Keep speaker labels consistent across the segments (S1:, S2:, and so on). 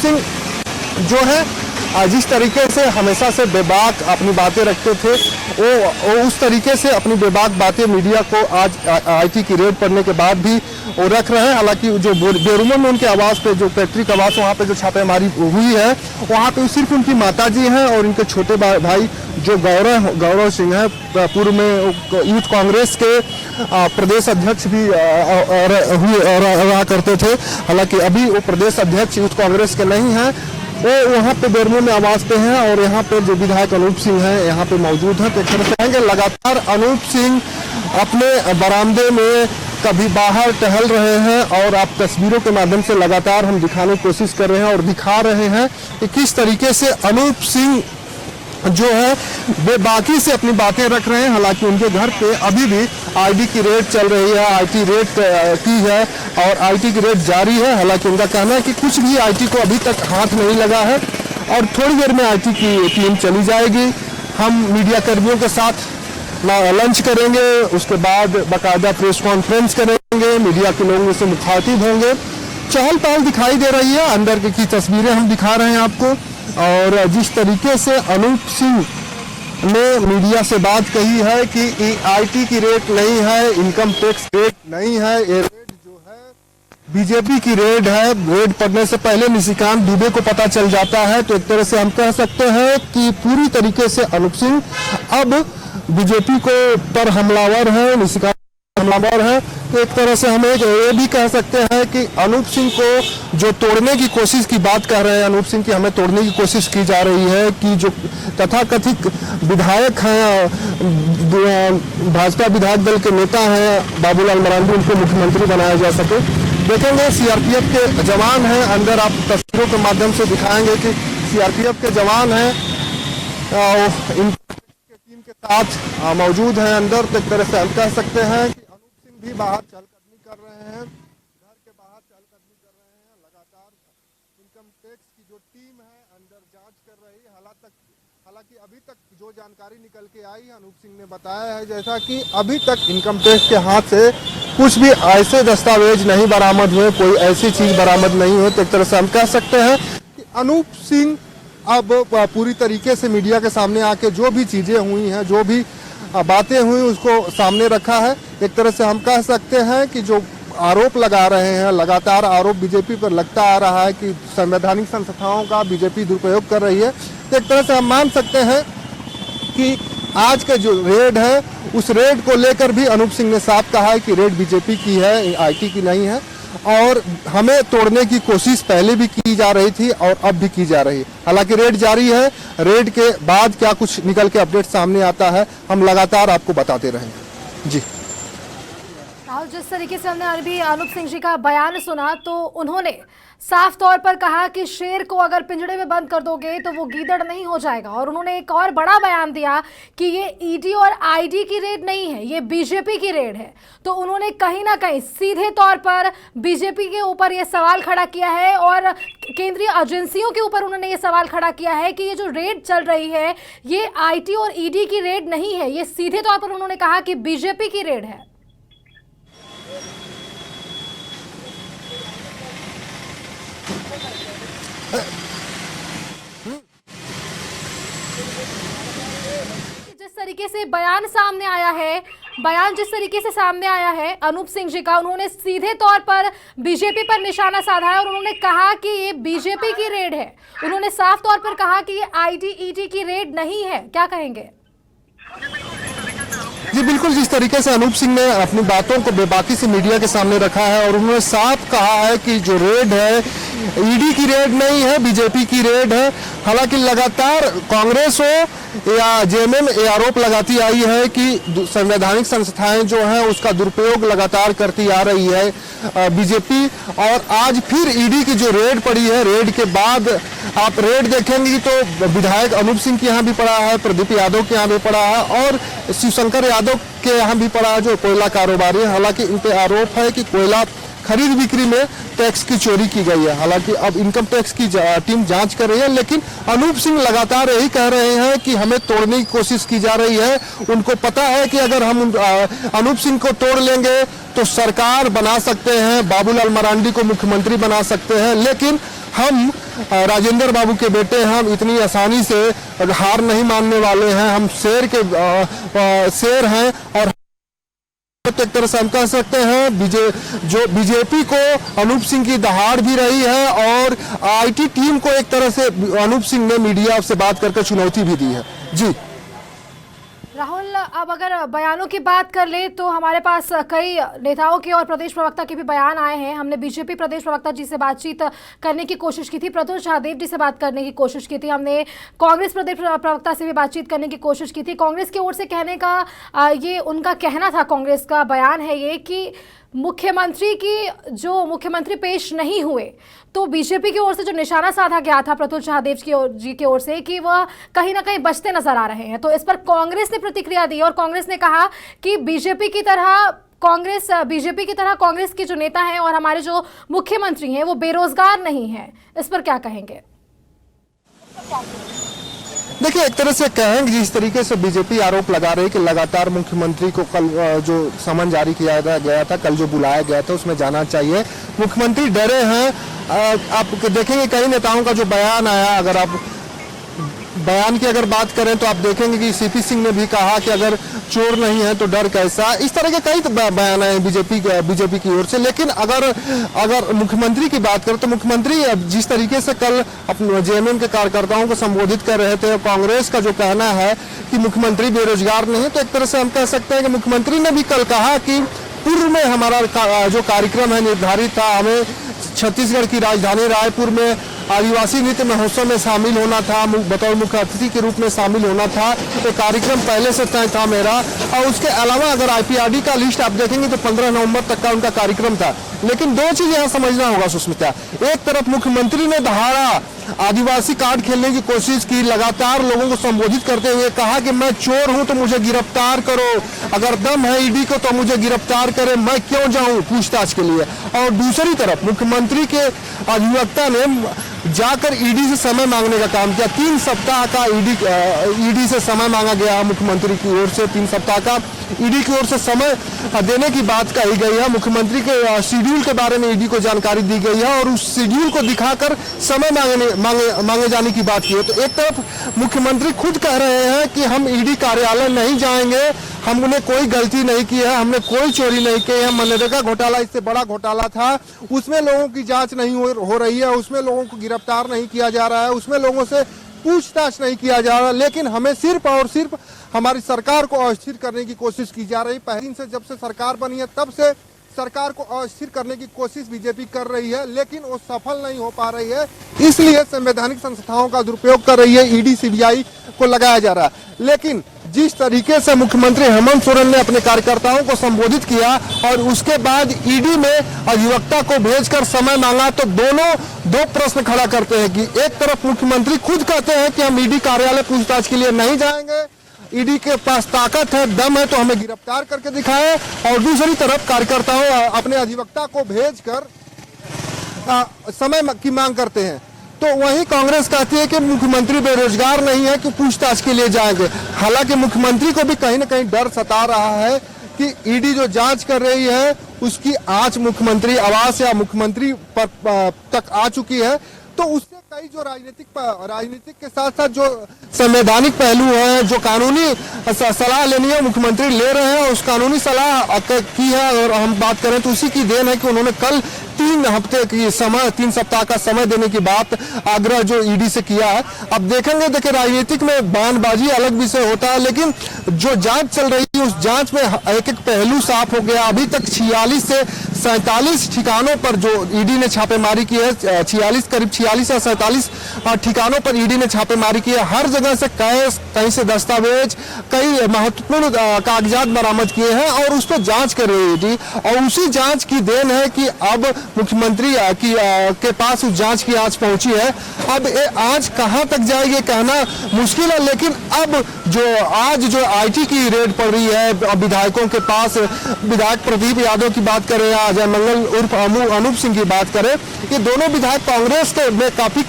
S1: सिंह जो है जिस तरीके से हमेशा से बेबाक अपनी बातें रखते थे, वो उस तरीके से अपनी बेबाक बातें मीडिया को आज आईटी की रेड पड़ने के बाद भी वो रख रहे हैं। हालांकि जो बेरुमो में उनके आवास पे, जो पैतृक आवास वहाँ पे जो छापेमारी हुई है, वहाँ पे सिर्फ उनकी माताजी हैं और उनके छोटे भाई जो गौरव सिंह है, पूर्व में यूथ कांग्रेस के प्रदेश अध्यक्ष भी रहा करते थे। हालांकि अभी वो प्रदेश अध्यक्ष यूथ कांग्रेस के नहीं हैं, वो वहाँ पे बेरमो में आवास पे हैं और यहाँ पे जो विधायक अनूप सिंह हैं यहाँ पे मौजूद हैं। तो एक तरह से कहेंगे लगातार अनूप सिंह अपने बरामदे में कभी बाहर टहल रहे हैं और आप तस्वीरों के माध्यम से लगातार हम दिखाने की कोशिश कर रहे हैं और दिखा रहे हैं कि किस तरीके से अनूप सिंह जो है बेबाकी से अपनी बातें रख रहे हैं। हालांकि उनके घर पे अभी भी आईटी की रेड चल रही है, आईटी रेड की है और आईटी की रेड जारी है। हालांकि उनका कहना है कि कुछ भी आईटी को अभी तक हाथ नहीं लगा है और थोड़ी देर में आईटी की टीम चली जाएगी। हम मीडिया कर्मियों के साथ लंच करेंगे, उसके बाद बाकायदा प्रेस कॉन्फ्रेंस करेंगे, मीडिया के लोगों से मुखातिब होंगे। चहल पहल दिखाई दे रही है, अंदर की तस्वीरें हम दिखा रहे हैं आपको। और जिस तरीके से अनूप सिंह ने मीडिया से बात कही है कि आईटी की रेड नहीं है, इनकम टैक्स रेड नहीं है, ये रेड जो है बीजेपी की रेड है। रेड पड़ने से पहले निशिकांत दुबे को पता चल जाता है। तो एक तरह से हम कह सकते हैं कि पूरी तरीके से अनूप सिंह अब बीजेपी को पर हमलावर है, निशिकांत हमलावर है। तो एक तरह से हम ये भी कह सकते हैं कि अनूप सिंह को जो तोड़ने की कोशिश की बात कर रहे हैं, अनूप सिंह की हमें तोड़ने की कोशिश की जा रही है कि जो तथाकथित विधायक हैं, भाजपा विधायक दल के नेता हैं बाबूलाल मरांडी, उनको मुख्यमंत्री बनाया जा सके। देखेंगे सीआरपीएफ के जवान हैं अंदर, आप तस्वीरों के माध्यम से दिखाएंगे कि सीआरपीएफ के जवान हैं टीम के साथ मौजूद हैं अंदर। तो एक तरह से हम कह सकते हैं कि अनूप सिंह भी बाहर चहलकदमी कर रहे हैं, घर के बाहर चहलकदमी कर रहे हैं। लगातार इनकम टैक्स की जो टीम है अंदर जांच कर रही है। हालांकि अभी तक जो जानकारी निकल के आई है, अनूप सिंह ने बताया है जैसा कि अभी तक इनकम टैक्स के हाथ से कुछ भी ऐसे दस्तावेज नहीं बरामद हुए, कोई ऐसी चीज बरामद नहीं हुई। तो एक तरह से हम कह सकते हैं कि अनूप सिंह अब पूरी तरीके से मीडिया के सामने आके जो भी चीजें हुई हैं, जो भी बातें हुई, उसको सामने रखा है। एक तरह से हम कह सकते हैं कि जो आरोप लगा रहे हैं, लगातार आरोप बीजेपी पर लगता आ रहा है कि संवैधानिक संस्थाओं का बीजेपी दुरुपयोग कर रही है। तो एक तरह से हम मान सकते हैं कि आज का जो रेड है, उस रेड को लेकर भी अनूप सिंह ने साफ कहा है कि रेड बीजेपी की है, आईटी की नहीं है और हमें तोड़ने की कोशिश पहले भी की जा रही थी और अब भी की जा रही है। हालांकि रेड जारी है, रेड के बाद क्या कुछ निकल के अपडेट सामने आता है हम लगातार आपको बताते रहेंगे। जी
S2: राहुल, जिस तरीके से हमने अभी अनूप सिंह जी का बयान सुना तो उन्होंने साफ तौर पर कहा कि शेर को अगर पिंजड़े में बंद कर दोगे तो वो गीदड़ नहीं हो जाएगा। और उन्होंने एक और बड़ा बयान दिया कि ये ईडी और आईटी की रेड नहीं है, ये बीजेपी की रेड है। तो उन्होंने कहीं ना कहीं सीधे तौर पर बीजेपी के ऊपर ये सवाल खड़ा किया है और केंद्रीय एजेंसियों के ऊपर उन्होंने ये सवाल खड़ा किया है कि ये जो रेड चल रही है ये आईटी और ईडी की रेड नहीं है, ये सीधे तौर पर उन्होंने कहा कि बीजेपी की रेड है। जिस तरीके से बयान सामने आया है, जिस तरीके से सामने आया है अनूप सिंह जी का, उन्होंने सीधे तौर पर बीजेपी पर निशाना साधा है और उन्होंने कहा कि ये बीजेपी की रेड है। उन्होंने साफ तौर पर कहा कि ये आईटी ईडी की रेड नहीं है। क्या कहेंगे?
S1: जी बिल्कुल, जिस तरीके से अनूप सिंह ने अपनी बातों को बेबाकी से मीडिया के सामने रखा है और उन्होंने साफ कहा है कि जो रेड है ईडी की रेड नहीं है, बीजेपी की रेड है। हालांकि लगातार कांग्रेस हो या जेएमएम ये आरोप लगाती आई है कि संवैधानिक संस्थाएं जो हैं उसका दुरुपयोग लगातार करती आ रही है बीजेपी। और आज फिर ईडी की जो रेड पड़ी है, रेड के बाद आप रेड देखेंगे तो विधायक अनूप सिंह के यहाँ भी पड़ा है, प्रदीप यादव के यहाँ भी पड़ा है और शिवशंकर यादव के यहाँ भी पड़ा है जो कोयला कारोबारी है। हालांकि इन पे आरोप है कि कोयला खरीद बिक्री में टैक्स की चोरी की गई है। हालांकि अब इनकम टैक्स की टीम जांच कर रही है, लेकिन अनूप सिंह लगातार यही कह रहे हैं कि हमें तोड़ने की कोशिश की जा रही है। उनको पता है कि अगर हम अनूप सिंह को तोड़ लेंगे तो सरकार बना सकते हैं, बाबूलाल मरांडी को मुख्यमंत्री बना सकते हैं, लेकिन हम राजेंद्र बाबू के बेटे हैं, हम इतनी आसानी से हार नहीं मानने वाले हैं, हम शेर हैं। और एक तरह से हम कह सकते हैं जो बीजेपी को अनूप सिंह की दहाड़ भी रही है, और आईटी टीम को एक तरह से अनूप सिंह ने मीडिया से बात करके चुनौती भी दी है। जी
S2: राहुल, अब अगर बयानों की बात कर ले तो हमारे पास कई नेताओं के और प्रदेश प्रवक्ता के भी बयान आए हैं। हमने बीजेपी प्रदेश प्रवक्ता जी से बातचीत करने की कोशिश की थी, प्रतुल शाहदेव जी से बात करने की कोशिश की थी, हमने कांग्रेस प्रदेश प्रवक्ता से भी बातचीत करने की कोशिश की थी। कांग्रेस की ओर से कहने का ये उनका कहना था, कांग्रेस का बयान है ये कि मुख्यमंत्री पेश नहीं हुए तो बीजेपी की ओर से जो निशाना साधा गया था प्रतुल शाहदेव जी की ओर से कि वह कहीं ना कहीं बचते नजर आ रहे हैं, तो इस पर कांग्रेस ने प्रतिक्रिया दी और कांग्रेस ने कहा कि बीजेपी की तरह कांग्रेस के जो नेता हैं और हमारे जो मुख्यमंत्री हैं वो बेरोजगार नहीं है। इस पर क्या कहेंगे?
S1: देखिए, एक तरह से कहेंगे जिस तरीके से बीजेपी आरोप लगा रही है कि लगातार मुख्यमंत्री को कल जो समन जारी किया गया था, कल जो बुलाया गया था उसमें जाना चाहिए, मुख्यमंत्री डरे हैं। आप देखेंगे कई नेताओं का जो बयान आया, अगर आप बयान की अगर बात करें तो आप देखेंगे कि सीपी सिंह ने भी कहा कि अगर चोर नहीं है तो डर कैसा, इस तरह के कई बयान आए बीजेपी की ओर से। लेकिन अगर मुख्यमंत्री की बात करें तो मुख्यमंत्री जिस तरीके से कल अपने जेएमएम के कार्यकर्ताओं को संबोधित कर रहे थे, कांग्रेस का जो कहना है कि मुख्यमंत्री बेरोजगार नहीं, तो एक तरह से हम कह सकते हैं कि मुख्यमंत्री ने भी कल कहा कि पूर्व में हमारा जो कार्यक्रम है निर्धारित था, हमें छत्तीसगढ़ की राजधानी रायपुर में आदिवासी नृत्य महोत्सव में शामिल होना था, बतौर मुख्य अतिथि के रूप में शामिल होना था। तो कार्यक्रम पहले से तय था मेरा, और उसके अलावा अगर आईपीआरडी का लिस्ट आप देखेंगे तो 15 नवंबर तक का उनका कार्यक्रम था। लेकिन दो चीज यहाँ समझना होगा सुष्मिता, एक तरफ मुख्यमंत्री ने दहाड़ा आदिवासी कार्ड खेलने की कोशिश की, लगातार लोगों को संबोधित करते हुए कहा कि मैं चोर हूं तो मुझे गिरफ्तार करो, अगर दम है ईडी को तो मुझे गिरफ्तार करे, मैं क्यों जाऊं पूछताछ के लिए। और दूसरी तरफ मुख्यमंत्री के अधिवक्ता ने जाकर ईडी से समय मांगने का काम किया। 3 सप्ताह का ईडी से समय मांगा गया मुख्यमंत्री की ओर से, 3 सप्ताह का ईडी की ओर से समय देने की बात कही गई है। मुख्यमंत्री के शेड्यूल के बारे में ईडी को जानकारी दी गई है और उस शेड्यूल को दिखाकर समय मांगे जाने की बात की है। तो एक तरफ मुख्यमंत्री खुद कह रहे हैं कि हम ईडी कार्यालय नहीं जाएंगे, हमने कोई गलती नहीं की है, हमने कोई चोरी नहीं की है, मनरेगा घोटाला इससे बड़ा घोटाला था, उसमें लोगों की जांच नहीं हो रही है, उसमें लोगों को गिरफ्तार नहीं किया जा रहा है, उसमें लोगों से पूछताछ नहीं किया जा रहा, लेकिन हमें सिर्फ और सिर्फ हमारी सरकार को अस्थिर करने की कोशिश की जा रही। पहले दिन से जब से सरकार बनी है तब से सरकार को अस्थिर करने की कोशिश बीजेपी कर रही है, लेकिन वो सफल नहीं हो पा रही है, इसलिए संवैधानिक संस्थाओं का दुरुपयोग कर रही है, ईडी सीबीआई को लगाया जा रहा है। लेकिन जिस तरीके से मुख्यमंत्री हेमंत सोरेन ने अपने कार्यकर्ताओं को संबोधित किया और उसके बाद ईडी में अधिवक्ता को भेजकर समय मांगा, तो दो प्रश्न खड़ा करते हैं कि एक तरफ मुख्यमंत्री खुद कहते हैं कि हम ईडी कार्यालय पूछताछ के लिए नहीं जाएंगे, ईडी के पास ताकत है, दम है तो हमें गिरफ्तार करके दिखाए, और दूसरी तरफ कार्यकर्ताओं अपने अधिवक्ता को भेजकर समय की मांग करते हैं। तो वहीं कांग्रेस कहती है कि मुख्यमंत्री बेरोजगार नहीं है कि पूछताछ के लिए जाएंगे। हालांकि मुख्यमंत्री को भी कहीं ना कहीं डर सता रहा है कि ईडी जो जांच कर रही है उसकी आंच मुख्यमंत्री आवास या मुख्यमंत्री पर तक आ चुकी है। तो उससे कई जो राजनीतिक के साथ साथ जो संवैधानिक पहलू है, जो कानूनी सलाह लेनी है मुख्यमंत्री ले रहे हैं, उस कानूनी सलाह की है। और हम बात करें तो उसी की देन है कि उन्होंने कल 3 सप्ताह का समय देने की बात आग्रह जो ईडी से किया है। अब देखिए राजनीतिक में बयानबाजी अलग विषय होता है, लेकिन जो जांच चल रही है उस जांच में एक पहलू साफ हो गया। अभी तक 46 से 47 ठिकानों पर जो ईडी ने छापेमारी की है, करीब 46 या 47 ठिकानों पर ईडी ने छापेमारी की है। हर जगह से कैश, कहीं से दस्तावेज, कई महत्वपूर्ण कागजात बरामद किए हैं और उस पर जांच कर रही है ईडी। और उसी जांच की देन है कि अब मुख्यमंत्री के पास उस जांच की आंच पहुंची है। अब ये आंच कहां तक जाएगी कहना मुश्किल है, लेकिन अब आज जो आईटी की रेड पड़ रही है विधायकों के पास, विधायक प्रदीप यादव की बात करें या अजय मंगल उर्फ अनूप सिंह की बात करें, ये दोनों विधायक कांग्रेस के में काफी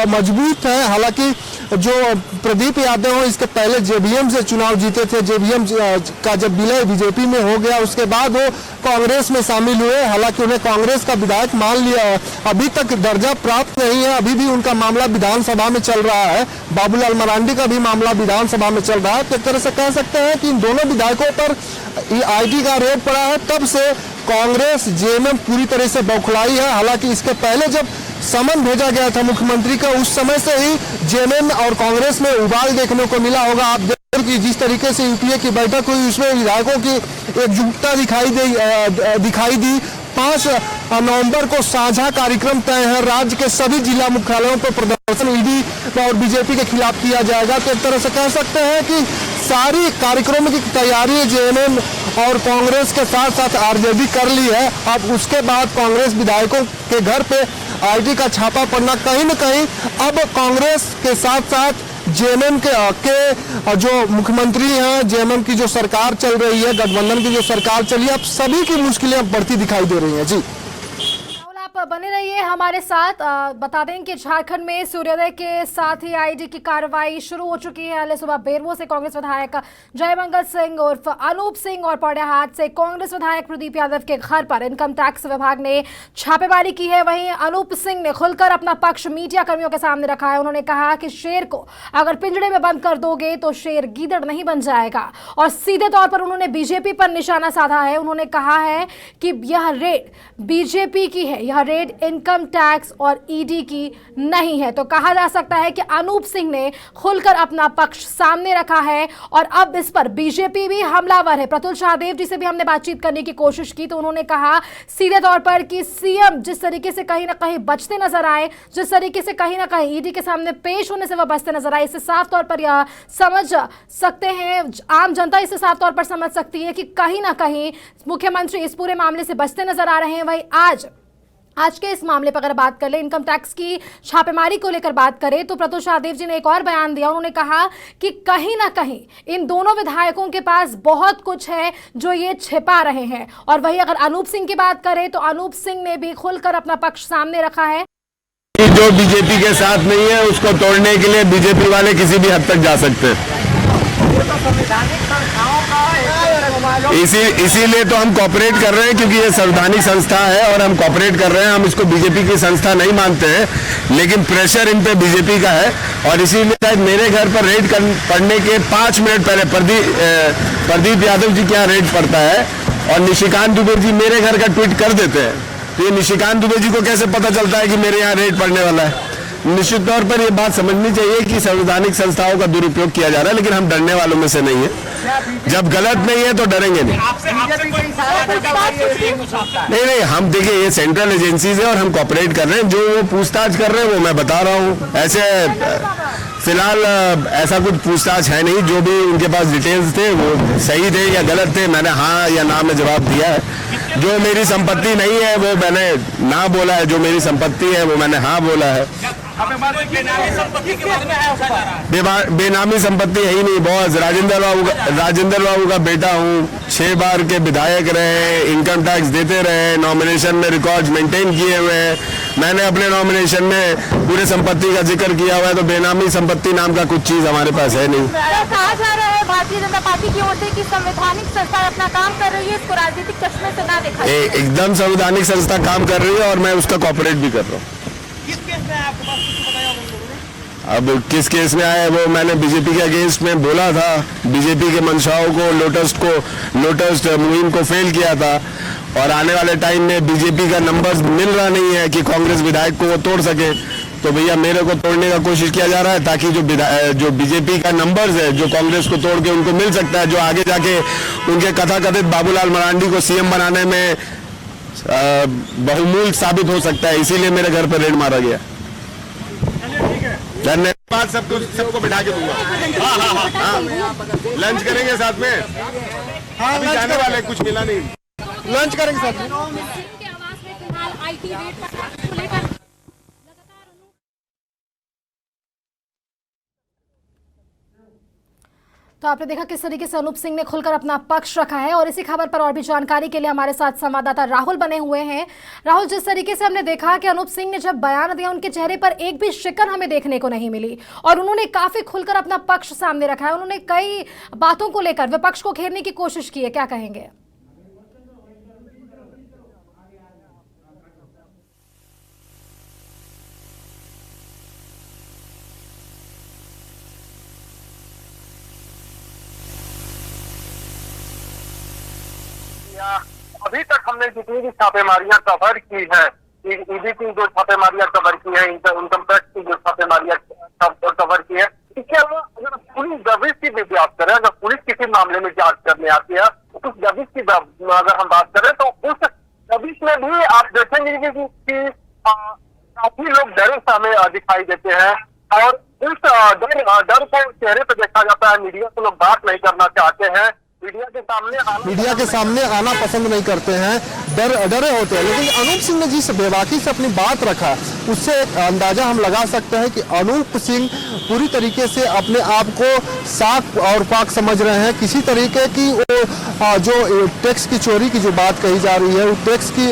S1: मजबूत हैं। हालांकि जो प्रदीप यादव हैं इसके पहले जेवीएम से चुनाव जीते थे। जेवीएम का जब विलय बीजेपी में हो गया उसके बाद वो कांग्रेस में शामिल हुए। हालांकि उन्हें कांग्रेस का विधायक मान लिया, अभी तक दर्जा प्राप्त नहीं है। अभी भी उनका मामला विधानसभा में चल रहा है। बाबूलाल मरांडी का भी मामला विधानसभा में चल रहा है। तो एक तरह से कह सकते हैं कि इन दोनों विधायकों पर आईटी का रेड पड़ा है। तब से कांग्रेस जेएमएम पूरी तरह से बौखलाई है। हालांकि इसके पहले जब समन भेजा गया था मुख्यमंत्री का, उस समय से ही जेएमएम और कांग्रेस में उबाल देखने को मिला होगा। आप देखिए कि जिस तरीके से यूपीए की बैठक हुई उसमें विधायकों की एकजुटता दिखाई दी। 5 नवंबर को साझा कार्यक्रम तय है। राज्य के सभी जिला मुख्यालयों पर प्रदर्शन ईडी और बीजेपी के खिलाफ किया जाएगा। तो एक तरह से कह सकते हैं कि सारी कार्यक्रमों की तैयारी जेएमएम और कांग्रेस के साथ साथ आरजेडी कर ली है। अब उसके बाद कांग्रेस विधायकों के घर पे आईटी का छापा पड़ना कहीं न कहीं अब कांग्रेस के साथ साथ जेएमएम के जो मुख्यमंत्री हैं, जेएमएम की जो सरकार चल रही है, गठबंधन की जो सरकार चली है, अब सभी की मुश्किलें अब बढ़ती दिखाई दे रही हैं। जी
S2: आप बने रहिए हमारे साथ। बता दें कि झारखंड में सूर्योदय के साथ ही आईटी की कार्रवाई शुरू हो चुकी है। हाल सुबह बेरमो से कांग्रेस विधायक जयमंगल सिंह उर्फ अनूप सिंह और पौड़ियाहाट से कांग्रेस विधायक प्रदीप यादव के घर पर इनकम टैक्स विभाग ने छापेमारी की है। वहीं अनूप सिंह ने खुलकर अपना पक्ष मीडिया कर्मियों के सामने रखा है। उन्होंने कहा कि शेर को अगर पिंजड़े में बंद कर दोगे तो शेर गीदड़ नहीं बन जाएगा और सीधे तौर पर उन्होंने बीजेपी पर निशाना साधा है। उन्होंने कहा है कि यह रेड बीजेपी की है, यह रेड इनकम टैक्स और ईडी की नहीं है। तो कहा जा सकता है कि अनूप सिंह ने खुलकर अपना पक्ष सामने रखा है और अब इस पर बीजेपी भी हमलावर है। प्रतुल शाहदेव जी से भी हमने बातचीत करने की कोशिश की तो उन्होंने कहा सीधे तौर पर कि सीएम जिस तरीके से कहीं ना कहीं बचते नजर आए, जिस तरीके से कहीं ना कहीं ईडी के सामने पेश होने से वह बचते नजर आए, इससे साफ तौर पर यह समझ सकते हैं, आम जनता इसे साफ तौर पर समझ सकती है कि कहीं ना कहीं मुख्यमंत्री इस पूरे मामले से बचते नजर आ रहे हैं। वही आज के इस मामले पर अगर बात कर ले, इनकम टैक्स की छापेमारी को लेकर बात करें तो प्रतुल शाहदेव जी ने एक और बयान दिया। उन्होंने कहा कि कहीं ना कहीं इन दोनों विधायकों के पास बहुत कुछ है जो ये छिपा रहे हैं। और वही अगर अनूप सिंह की बात करें तो अनूप सिंह ने भी खुलकर अपना पक्ष सामने रखा है।
S3: जो बीजेपी के साथ नहीं है उसको तोड़ने के लिए बीजेपी वाले किसी भी हद तक जा सकते हैं। इसीलिए तो हम कॉपरेट कर रहे हैं क्योंकि ये संवैधानिक संस्था है और हम कॉपरेट कर रहे हैं। हम इसको बीजेपी की संस्था नहीं मानते हैं लेकिन प्रेशर इन पे बीजेपी का है और इसीलिए शायद मेरे घर पर रेड पड़ने के 5 मिनट पहले प्रदीप यादव जी के यहाँ रेड पड़ता है और निशिकांत दुबे जी मेरे घर का ट्वीट कर देते हैं। तो ये निशिकांत दुबे जी को कैसे पता चलता है कि मेरे यहाँ रेड पड़ने वाला है? निश्चित तौर पर ये बात समझनी चाहिए कि संवैधानिक संस्थाओं का दुरुपयोग किया जा रहा है लेकिन हम डरने वालों में से नहीं है। जब गलत नहीं है तो डरेंगे नहीं। नहीं, हम देखिए ये सेंट्रल एजेंसीज है और हम कॉपरेट कर रहे हैं। जो वो पूछताछ कर रहे हैं वो मैं बता रहा हूँ। ऐसे फिलहाल ऐसा कुछ पूछताछ है नहीं। जो भी उनके पास डिटेल्स थे वो सही थे या गलत थे, मैंने हाँ या ना में जवाब दिया है। जो मेरी संपत्ति नहीं है वो मैंने ना बोला है, जो मेरी संपत्ति है वो मैंने हाँ बोला है। बेनामी संपत्ति है ही नहीं बॉस। राजेंद्र बाबू का बेटा हूँ, 6 बार के विधायक रहे, इनकम टैक्स देते रहे, नॉमिनेशन में रिकॉर्ड्स मेंटेन किए हुए हैं। मैंने अपने नॉमिनेशन में पूरे संपत्ति का जिक्र किया हुआ है। तो बेनामी संपत्ति नाम का कुछ चीज हमारे पास है नहीं।
S4: कहा जा रहा है भारतीय जनता पार्टी की ओर से कि संवैधानिक संस्था अपना काम कर रही है, इसको राजनीतिक चश्मे से ना देखा।
S3: एकदम संवैधानिक संस्था काम कर रही है और मैं उसका कॉपरेट भी कर रहा हूँ। अब किस केस में आया है वो मैंने बीजेपी के अगेंस्ट में बोला था। बीजेपी के मंशाओं को लोटस मुहिम को फेल किया था और आने वाले टाइम में बीजेपी का नंबर्स मिल रहा नहीं है कि कांग्रेस विधायक को वो तोड़ सके। तो भैया मेरे को तोड़ने का कोशिश किया जा रहा है ताकि जो बीजेपी का नंबर्स है जो कांग्रेस को तोड़ के उनको मिल सकता है, जो आगे जाके उनके कथाकथित बाबूलाल मरांडी को सीएम बनाने में बहुमूल्य साबित हो सकता है। इसीलिए मेरे घर पर रेड मारा गया। धन्यवाद। सबको बिठा के दूंगा। हाँ, लंच करेंगे साथ में। हाँ, अभी जाने वाले कुछ मिला नहीं।
S1: लंच करेंगे साथ में।
S2: तो आपने देखा किस तरीके से अनूप सिंह ने खुलकर अपना पक्ष रखा है। और इसी खबर पर और भी जानकारी के लिए हमारे साथ संवाददाता राहुल बने हुए हैं। राहुल, जिस तरीके से हमने देखा कि अनूप सिंह ने जब बयान दिया, उनके चेहरे पर एक भी शिकन हमें देखने को नहीं मिली और उन्होंने काफी खुलकर अपना पक्ष सामने रखा है। उन्होंने कई बातों को लेकर विपक्ष को घेरने की कोशिश की है, क्या कहेंगे?
S5: अभी तक हमने जितनी भी छापेमारियां कवर की है, ईडी की जो छापेमारियां कवर की है, इनकम टैक्स की जो छापेमारियां कवर की है, इसके अलावा अगर पुलिस दबिश की भी बात करें, अगर पुलिस किसी मामले में जांच करने आती है, उस दबिश की अगर हम बात करें तो उस दबिश में भी आप देखेंगे कि काफी लोग डरे सामने दिखाई देते हैं और उस डर को चेहरे पर देखा जाता है। मीडिया से लोग बात नहीं करना चाहते हैं,
S1: मीडिया के सामने आना पसंद नहीं करते हैं, डरे होते हैं। लेकिन अनूप सिंह ने जिस बेबाकी से अपनी बात रखा, उससे एक अंदाजा हम लगा सकते हैं कि अनूप सिंह पूरी तरीके से अपने आप को साफ और पाक समझ रहे हैं। किसी तरीके की वो जो टैक्स की चोरी की जो बात कही जा रही है, वो टैक्स की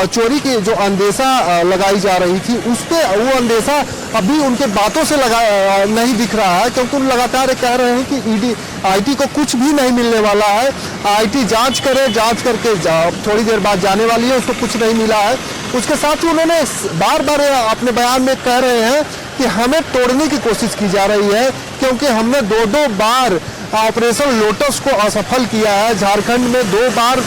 S1: चोरी की जो अंदेशा लगाई जा रही थी, उस पर वो अंदेशा अभी उनके बातों से नहीं दिख रहा है, क्योंकि उन लगातार कह रहे हैं कि ईडी आईटी को कुछ भी नहीं मिलने वाला है, आईटी जांच करे, जांच करके थोड़ी देर बाद जाने वाली है, उसको कुछ नहीं मिला है। उसके साथ ही उन्होंने बार बार अपने बयान में कह रहे हैं कि हमें तोड़ने की कोशिश की जा रही है, क्योंकि हमने दो बार ऑपरेशन लोटस को असफल किया है। झारखंड में 2 बार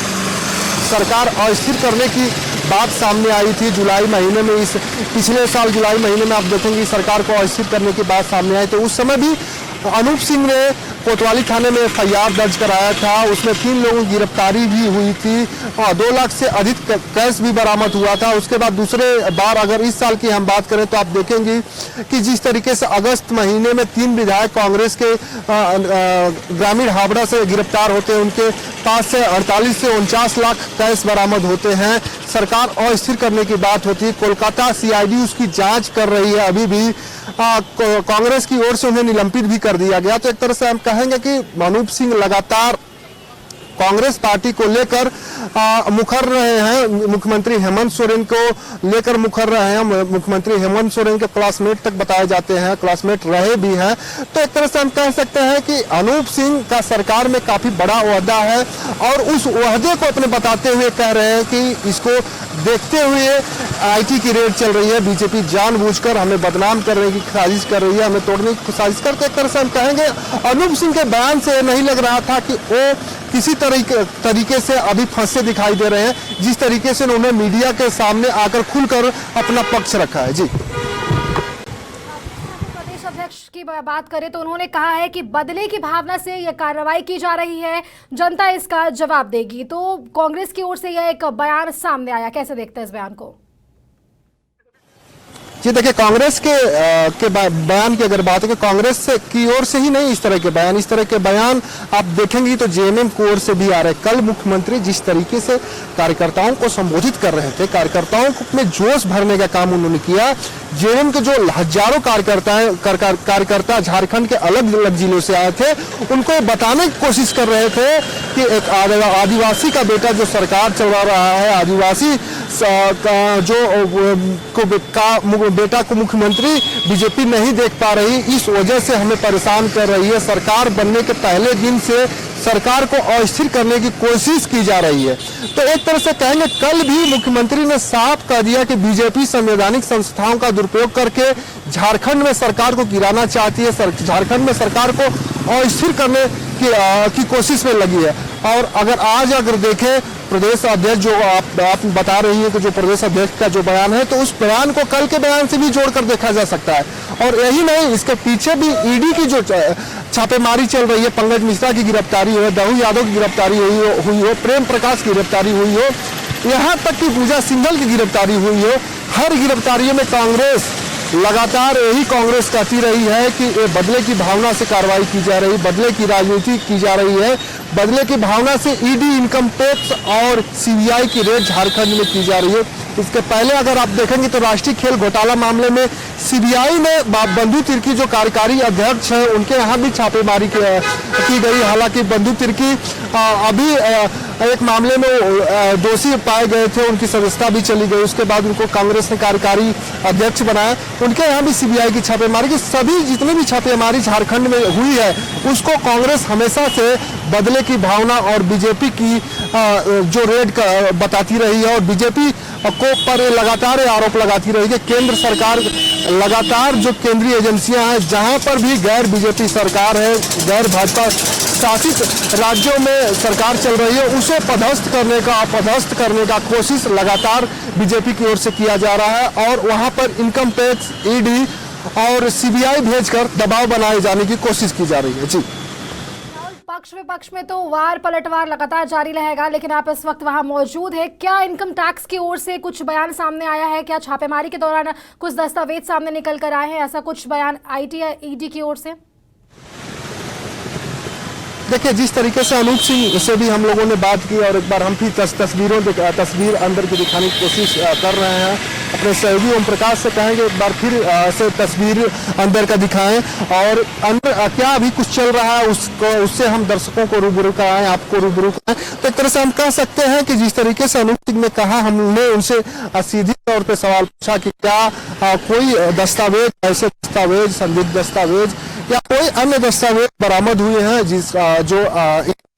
S1: सरकार अस्थिर करने की बात सामने आई थी जुलाई महीने में। इस पिछले साल जुलाई महीने में आप देखेंगे सरकार को अस्थिर करने की बात सामने आई, तो उस समय भी अनूप सिंह ने कोतवाली थाने में एफआईआर दर्ज कराया था। उसमें 3 लोगों की गिरफ्तारी भी हुई थी और 2 लाख से अधिक कैश भी बरामद हुआ था। उसके बाद दूसरे बार अगर इस साल की हम बात करें तो आप देखेंगे कि जिस तरीके से अगस्त महीने में 3 विधायक कांग्रेस के ग्रामीण हावड़ा से गिरफ्तार होते हैं, उनके पास से 48 से 49 लाख कैश बरामद होते हैं। सरकार अस्थिर करने की बात होती है, कोलकाता सीआईडी उसकी जांच कर रही है। अभी भी कांग्रेस की ओर से उन्हें निलंबित भी कर दिया गया। तो एक तरह से हम कहेंगे कि अनूप सिंह लगातार कांग्रेस पार्टी को लेकर मुखर रहे हैं, मुख्यमंत्री हेमंत सोरेन को लेकर मुखर रहे हैं। मुख्यमंत्री हेमंत सोरेन के क्लासमेट तक बताए जाते हैं, क्लासमेट रहे भी हैं। तो एक तरह से हम कह सकते हैं कि अनूप सिंह का सरकार में काफी बड़ा ओहदा है और उस ओहदे को अपने बताते हुए कह रहे हैं कि इसको देखते हुए आईटी की रेड चल रही है, बीजेपी जानबूझकर हमें बदनाम करने की साजिश कर रही है, हमें तोड़ने की साजिश करके। एक तरह से हम कहेंगे अनूप सिंह के बयान से नहीं लग रहा था कि वो किसी तरीके से अभी फंसे दिखाई दे रहे हैं, जिस तरीके से उन्होंने मीडिया के सामने आकर खुलकर अपना पक्ष रखा है। जी,
S2: प्रदेश अध्यक्ष की बात करें तो उन्होंने कहा है कि बदले की भावना से यह कार्रवाई की जा रही है, जनता इसका जवाब देगी। तो कांग्रेस की ओर से यह एक बयान सामने आया, कैसे देखते हैं इस बयान को?
S1: जी देखिए, कांग्रेस के बयान की अगर बात है, कांग्रेस की ओर से ही नहीं, इस तरह के बयान आप देखेंगे तो जेएमएम की ओर से भी आ रहे हैं। कल मुख्यमंत्री जिस तरीके से कार्यकर्ताओं को संबोधित कर रहे थे, कार्यकर्ताओं में जोश भरने का काम उन्होंने किया। जेएमएम के जो हजारों कार्यकर्ता झारखंड के अलग अलग जिलों से आए थे, उनको बताने की कोशिश कर रहे थे कि एक आदिवासी का बेटा जो सरकार चला रहा है, आदिवासी बेटा को मुख्यमंत्री बीजेपी नहीं देख पा रही, इस वजह से हमें परेशान कर रही है। सरकार बनने के पहले दिन से सरकार को अस्थिर करने की कोशिश की जा रही है। तो एक तरह से कहेंगे कल भी मुख्यमंत्री ने साफ कह दिया कि बीजेपी संवैधानिक संस्थाओं का दुरुपयोग करके झारखंड में सरकार को गिराना चाहती है, झारखंड में सरकार को अस्थिर करने की कोशिश में लगी है। और अगर देखें प्रदेश अध्यक्ष जो आप बता रही है कि जो प्रदेश अध्यक्ष का जो बयान है, तो उस बयान को कल के बयान से भी जोड़कर देखा जा सकता है। और यही नहीं, इसके पीछे भी ईडी की जो छापेमारी चल रही है, पंकज मिश्रा की गिरफ्तारी हो, दहू यादव की गिरफ्तारी हुई हो, प्रेम प्रकाश की गिरफ्तारी हुई हो, यहाँ तक कि पूजा सिंघल की गिरफ्तारी हुई हो, हर गिरफ्तारियों में कांग्रेस लगातार यही कांग्रेस कहती रही है कि बदले की भावना से कार्रवाई की जा रही, बदले की राजनीति की जा रही है। बदले की भावना से ईडी, इनकम टैक्स और सीबीआई की रेड झारखंड में की जा रही है। इसके पहले अगर आप देखेंगे तो राष्ट्रीय खेल घोटाला मामले में सीबीआई ने बंधु तिर्की जो कार्यकारी अध्यक्ष हैं उनके यहाँ भी छापेमारी की गई। हालांकि बंधु तिर्की अभी एक मामले में दोषी पाए गए थे, उनकी सदस्यता भी चली गई। उसके बाद उनको कांग्रेस ने कार्यकारी अध्यक्ष बनाया। उनके यहाँ भी सीबीआई की छापेमारी की। सभी जितनी भी छापेमारी झारखंड में हुई है उसको कांग्रेस हमेशा से बदले की भावना और बीजेपी की जो रेड बताती रही है और बीजेपी को पर लगातार आरोप लगाती रही है। केंद्र सरकार लगातार जो केंद्रीय एजेंसियां हैं जहां पर भी गैर बीजेपी सरकार है, गैर भाजपा शासित राज्यों में सरकार चल रही है, उसे अपदस्थ करने का कोशिश लगातार बीजेपी की ओर से किया जा रहा है और वहां पर इनकम टैक्स, ईडी और सीबीआई भेजकर दबाव बनाए जाने की कोशिश की जा रही है। जी,
S2: पक्ष विपक्ष में तो वार पलटवार लगातार जारी रहेगा, लेकिन आप इस वक्त वहां मौजूद है। क्या इनकम टैक्स की ओर से कुछ बयान सामने आया है? क्या छापेमारी के दौरान कुछ दस्तावेज सामने निकल कर आए हैं? ऐसा कुछ बयान आईटी या ईडी की ओर से?
S1: देखिए, जिस तरीके से अनूप सिंह से भी हम लोगों ने बात की और एक बार हम भी तस्वीर अंदर की दिखाने की कोशिश कर रहे हैं। अपने सहयोगी ओम प्रकाश से कहेंगे एक बार फिर से तस्वीर अंदर का दिखाएं और अंदर क्या अभी कुछ चल रहा है उससे हम दर्शकों को रूबरू कराएं, आपको रूबरू कराएं। तो एक तरह से हम कह सकते हैं कि जिस तरीके से अनूप सिंह ने कहा, हमने उनसे सीधे तौर पर सवाल पूछा कि क्या कोई दस्तावेज, ऐसे दस्तावेज, संदिग्ध दस्तावेज या कोई अन्य दस्तावेज बरामद हुए हैं जो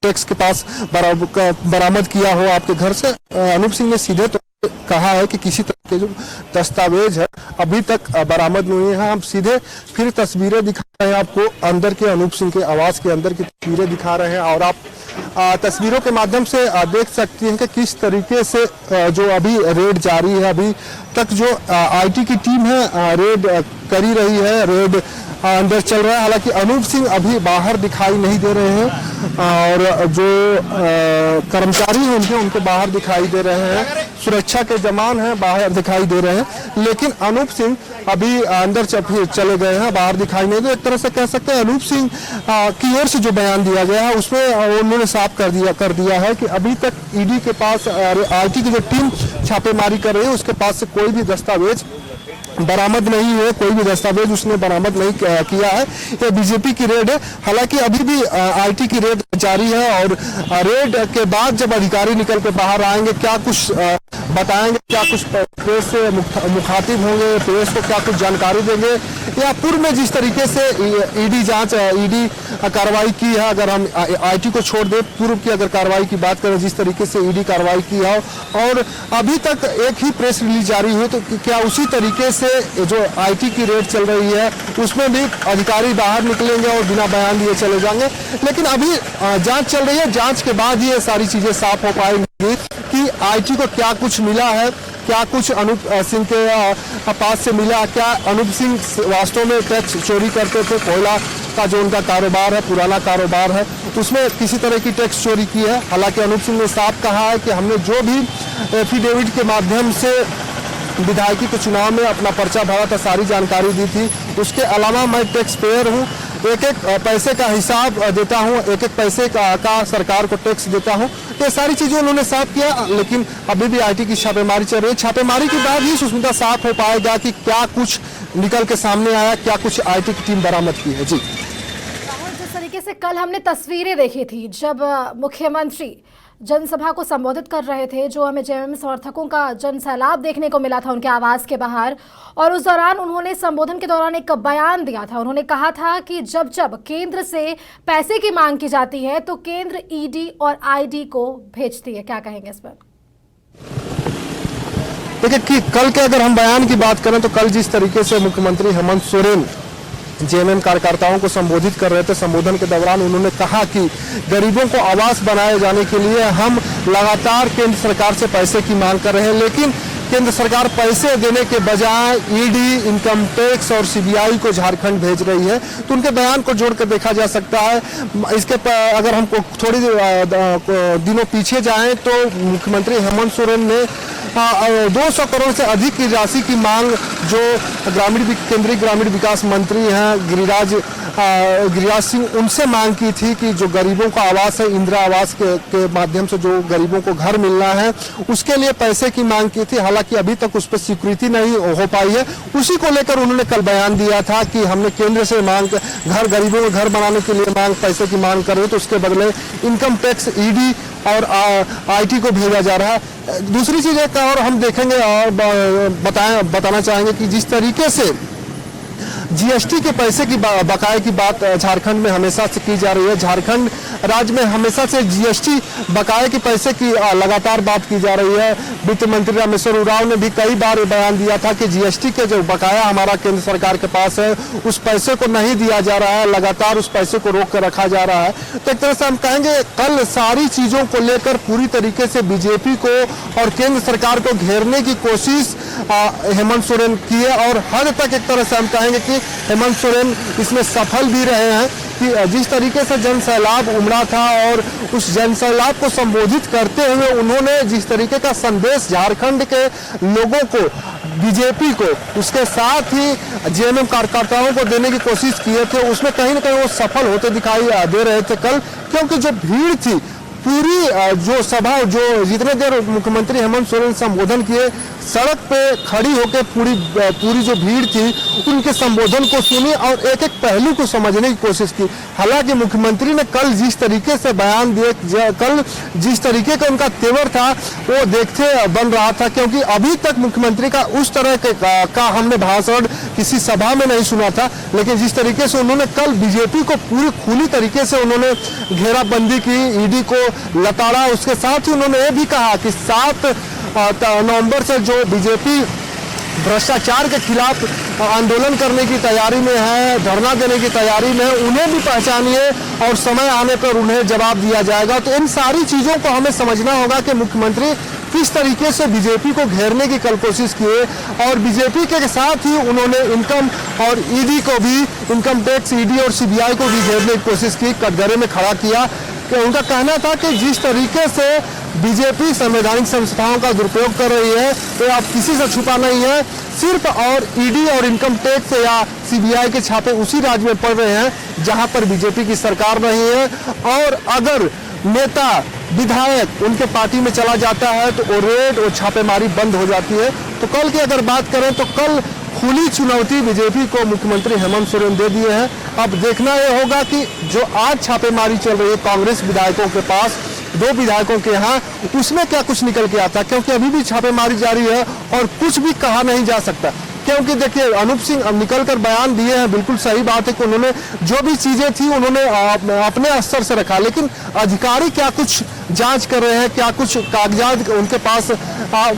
S1: टैक्स के पास बरामद किया हो आपके घर से? अनूप सिंह ने सीधे तो कहा है कि किसी तरह के जो दस्तावेज है अभी तक बरामद नहीं है। हम सीधे फिर तस्वीरें दिखा रहे हैं आपको, अंदर के अनूप सिंह के आवास के अंदर की तस्वीरें दिखा रहे हैं और आप तस्वीरों के माध्यम से देख सकती हैं कि किस तरीके से जो अभी रेड जारी है। अभी तक जो आईटी की टीम है रेड करी रही है, रेड अंदर चल रहा है। हालांकि अनूप सिंह अभी बाहर दिखाई नहीं दे रहे हैं और जो कर्मचारी हैं उनको बाहर दिखाई दे रहे हैं, सुरक्षा के जवान हैं बाहर दिखाई दे रहे हैं, लेकिन अनूप सिंह अभी अंदर चले गए हैं, बाहर दिखाई नहीं दे। एक तरह से कह सकते हैं अनूप सिंह की ओर से जो बयान दिया गया है उसमें उन्होंने साफ कर दिया है कि अभी तक ईडी के पास, आईटी की जो टीम छापेमारी कर रही है उसके पास से कोई भी दस्तावेज बरामद नहीं है, कोई भी दस्तावेज उसने बरामद नहीं किया है। ये बीजेपी की रेड है। हालांकि अभी भी आईटी की रेड जारी है और रेड के बाद जब अधिकारी निकल के बाहर आएंगे, क्या कुछ बताएंगे, क्या कुछ प्रेस से मुखातिब होंगे, प्रेस को क्या कुछ जानकारी देंगे, या पूर्व में जिस तरीके से ईडी कार्रवाई की है, अगर हम आईटी को छोड़ दें, पूर्व की अगर कार्रवाई की बात करें, जिस तरीके से ईडी कार्रवाई की है और अभी तक एक ही प्रेस रिलीज जारी हुई, तो क्या उसी तरीके से जो आईटी की रेड चल रही है उसमें भी अधिकारी बाहर निकलेंगे और बिना बयान दिए चले जाएंगे? लेकिन अभी जांच चल रही है, जांच के बाद ये सारी चीजें साफ हो पाएंगी कि आईटी को क्या कुछ मिला है, क्या कुछ अनूप सिंह के पास से मिला, क्या अनूप सिंह वास्तव में टैक्स चोरी करते थे, कोयला का जो उनका कारोबार है, पुराना कारोबार है, उसमें किसी तरह की टैक्स चोरी की है। हालांकि अनूप सिंह ने साफ कहा है कि हमने जो भी एफिडेविट के माध्यम से विधायकी के चुनाव में अपना पर्चा भरा था, सारी जानकारी दी थी। उसके अलावा मैं टैक्स पेयर हूँ, एक एक पैसे का हिसाब देता हूँ, एक एक पैसे का सरकार को टैक्स देता हूँ। ये सारी चीजें उन्होंने साफ किया। लेकिन अभी भी आईटी की छापेमारी चल रही है। छापेमारी के बाद ही सुष्मिता साफ हो पाएगा कि क्या कुछ निकल के सामने आया, क्या कुछ आईटी की टीम बरामद की है। जी,
S2: जिस तरीके से कल हमने तस्वीरें देखी थी जब मुख्यमंत्री जनसभा को संबोधित कर रहे थे, जो हमें जेएमएम समर्थकों का जनसैलाब देखने को मिला था उनके आवास के बाहर, और उस दौरान उन्होंने संबोधन के दौरान एक बयान दिया था। उन्होंने कहा था कि जब जब केंद्र से पैसे की मांग की जाती है तो केंद्र ईडी और आईडी को भेजती है। क्या कहेंगे इस पर?
S1: देखिए कि कल के अगर हम बयान की बात करें तो कल जिस तरीके से मुख्यमंत्री हेमंत सोरेन जेएमएम कार्यकर्ताओं को संबोधित कर रहे थे, संबोधन के दौरान उन्होंने कहा कि गरीबों को आवास बनाए जाने के लिए हम लगातार केंद्र सरकार से पैसे की मांग कर रहे हैं, लेकिन केंद्र सरकार पैसे देने के बजाय ईडी, इनकम टैक्स और सीबीआई को झारखंड भेज रही है। तो उनके बयान को जोड़कर देखा जा सकता है। इसके अगर हम थोड़ी दिनों पीछे जाएं तो मुख्यमंत्री हेमंत सोरेन ने 200 करोड़ से अधिक की राशि की मांग जो केंद्रीय ग्रामीण विकास मंत्री हैं गिरिराज सिंह, उनसे मांग की थी कि जो गरीबों का आवास है, इंदिरा आवास के माध्यम से जो गरीबों को घर मिलना है, उसके लिए पैसे की मांग की थी। हालांकि अभी तक उस पर स्वीकृति नहीं हो पाई है। उसी को लेकर उन्होंने कल बयान दिया था कि हमने केंद्र से मांग गरीबों को घर बनाने के लिए पैसे की मांग कर रहे, तो उसके बदले इनकम टैक्स, ईडी और आईटी को भेजा जा रहा है। दूसरी चीज एक और हम देखेंगे और बताना चाहेंगे कि जिस तरीके से जीएसटी के पैसे की बकाये की बात झारखंड में हमेशा से की जा रही है। झारखंड राज्य में हमेशा से जीएसटी बकाये के पैसे की लगातार बात की जा रही है। वित्त मंत्री रामेश्वर उरांव ने भी कई बार बयान दिया था कि जीएसटी के जो बकाया हमारा केंद्र सरकार के पास है, उस पैसे को नहीं दिया जा रहा है, लगातार उस पैसे को रोक कर रखा जा रहा है। तो एक तरह से हम कहेंगे कल सारी चीजों को लेकर पूरी तरीके से बीजेपी को और केंद्र सरकार को घेरने की कोशिश हेमंत सोरेन की है और हद तक एक तरह से हम कहेंगे कि हेमंत सोरेन इसमें सफल भी रहे हैं कि जिस तरीके से जन सैलाब उमड़ा था और उस जन सैलाब को संबोधित करते हुए उन्होंने जिस तरीके का संदेश झारखंड के लोगों को, बीजेपी को, उसके साथ ही जेएमएम कार्यकर्ताओं को देने की कोशिश किए थे, उसमें कहीं ना कहीं वो सफल होते दिखाई दे रहे थे कल। क्योंकि जो भीड़ थी पूरी जो सभा, जो जितने देर मुख्यमंत्री हेमंत सोरेन संबोधन किए, सड़क पे खड़ी होकर पूरी जो भीड़ थी उनके संबोधन को सुनी और एक एक पहलू को समझने की कोशिश की। हालांकि मुख्यमंत्री ने कल जिस तरीके से बयान दिए, कल जिस तरीके का उनका तेवर था, वो देखते बन रहा था। क्योंकि अभी तक मुख्यमंत्री का उस तरह का हमने भाषण किसी सभा में नहीं सुना था, लेकिन जिस तरीके से उन्होंने कल बीजेपी को पूरी खुली तरीके से उन्होंने घेराबंदी की, ईडी को लताड़ा। उसके साथ ही उन्होंने ये भी कहा कि 7 नवंबर से जो बीजेपी भ्रष्टाचार के खिलाफ आंदोलन करने की तैयारी में है, धरना देने की तैयारी में है, उन्हें भी पहचानिए और समय आने पर उन्हें जवाब दिया जाएगा। तो इन सारी चीजों को हमें समझना होगा कि मुख्यमंत्री किस तरीके से बीजेपी को घेरने की कल कोशिश किए और बीजेपी के साथ ही उन्होंने इनकम और ईडी को भी, इनकम टैक्स, ईडी और सीबीआई को भी घेरने की कोशिश की, कटघरे में खड़ा किया। उनका कहना था कि जिस तरीके से बीजेपी संवैधानिक संस्थाओं का दुरुपयोग कर रही है, तो आप किसी से छुपा नहीं है, सिर्फ और ईडी और इनकम टैक्स या सीबीआई के छापे उसी राज्य में पड़ रहे हैं जहां पर बीजेपी की सरकार नहीं है। और अगर नेता, विधायक उनके पार्टी में चला जाता है तो वो रेड और छापेमारी बंद हो जाती है। तो कल की अगर बात करें तो कल खुली चुनौती बीजेपी को मुख्यमंत्री हेमंत सोरेन दे दिए हैं। अब देखना यह होगा कि जो आज छापेमारी चल रही है कांग्रेस विधायकों के पास, 2 विधायकों के यहाँ, उसमें क्या कुछ निकल के आता, क्योंकि अभी भी छापेमारी जारी है और कुछ भी कहा नहीं जा सकता। क्योंकि देखिए अनूप सिंह अब निकलकर बयान दिए हैं, बिल्कुल सही बात है कि उन्होंने जो भी चीजें थी उन्होंने अपने स्तर से रखा, लेकिन अधिकारी क्या कुछ जांच कर रहे हैं, क्या कुछ कागजात उनके पास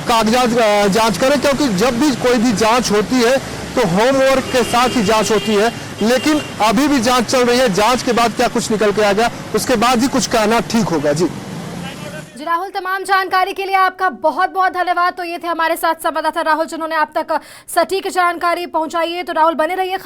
S1: कागजात जांच करें। क्योंकि जब भी कोई भी जांच होती है तो होमवर्क के साथ ही जांच होती है, लेकिन अभी भी जांच चल रही है। जांच के बाद क्या कुछ निकल के आ गया, उसके बाद ही कुछ कहना ठीक होगा। जी
S2: राहुल, तमाम जानकारी के लिए आपका बहुत बहुत धन्यवाद। तो ये थे हमारे साथ संवाददाता राहुल, जिन्होंने आप तक सटीक जानकारी पहुंचाई है। तो राहुल बने रहिए।